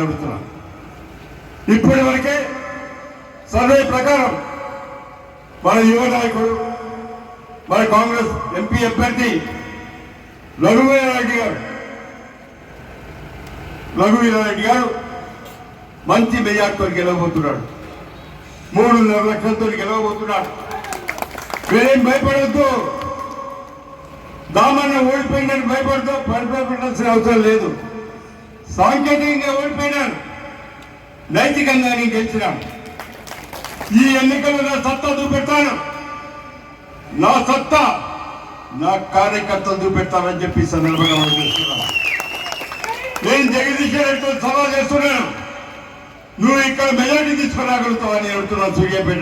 అడుగుతున్నా. ఇప్పటి వరకే సర్వే ప్రకారం మన యువ నాయకుడు మన కాంగ్రెస్ ఎంపీ అభ్యర్థి రఘువీరారెడ్డి గారు మంచి మెజార్టీతో గెలవబోతున్నాడు. 3.5 లక్షలతో గెలవబోతున్నాడు. మీరేం భయపడద్దు. దామన్న ఓడిపోయిందని భయపడాల్సిన అవసరం లేదు. సాంకేతికంగా ఓడిపోయినాను, నైతికంగా నేను గెలిచినాను. ఈ ఎన్నికల్లో నా సత్తా చూపెడతాను. నా సత్తా నా కార్యకర్తలు చూపెడతానని చెప్పి సందర్భంగా చేస్తున్నాను. నేను జగదీష్ రెడ్డితో సవాల్ చేస్తున్నాను. నువ్వు ఇక్కడ మెజార్టీ తీసుకురాగలుగుతావని అడుగుతున్నాను. సూర్యాపేట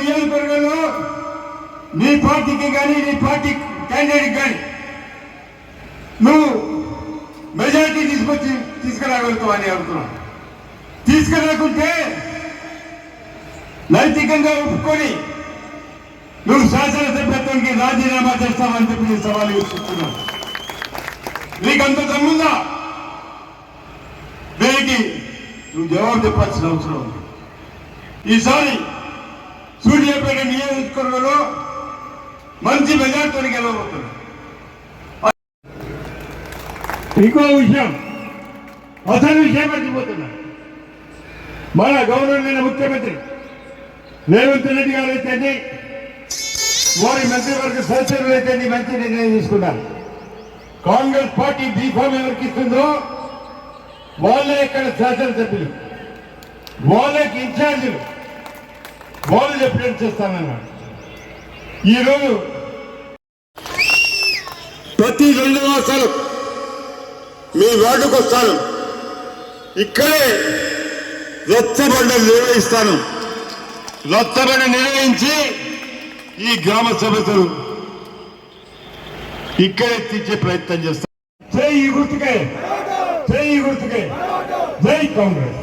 నియోజకవర్గంలో నీ పార్టీకి కానీ నీ పార్టీ క్యాండిడేట్కి కానీ నువ్వు మెజార్టీ తీసుకురాగలుగుతావని అడుగుతున్నాను. తీసుకురాకుంటే నైతికంగా ఒప్పుకొని నువ్వు శాసనసభ్యత్వానికి రాజీనామా చేస్తావని చెప్పి నేను సవాల్ చేస్తున్నాను. నీకంత దమ్ముందా? దీనికి నువ్వు జవాబు చెప్పాల్సిన అవసరం ఉంది. ఈసారి సూర్యాపేట నియోజకవర్గంలో మంచి మెజార్టీతో గెలవబోతున్నాడు. ఇంకో విషయం, అసలు విషయం మర్చిపోతున్నా. మన గౌరవనీయ ముఖ్యమంత్రి రేవంత్ రెడ్డి గారు అయితే వారి మంత్రివర్గ సదస్సులు అయితే మంచి నిర్ణయం తీసుకున్నారు. కాంగ్రెస్ పార్టీ బీఫామ్ ఎవరికి ఇస్తుందో వాళ్ళే ఇక్కడ శాసనసభ్యులు, వాళ్ళకి ఇన్ఛార్జీలు, వాళ్ళు చెప్పినట్టు చేస్తానన్నాడు. ఈరోజు ప్రతి 2 మాసాలు మీ వార్డుకు వస్తాను. ఇక్కడే రచ్చబండలు నిర్వహిస్తాను. రచ్చబండ నిర్వహించి ఈ గ్రామ సభ్యులు ఇక్కడే తీర్చే ప్రయత్నం చేస్తాను. జై గుర్తుకే, జై గుర్తుకే, జై కాంగ్రెస్.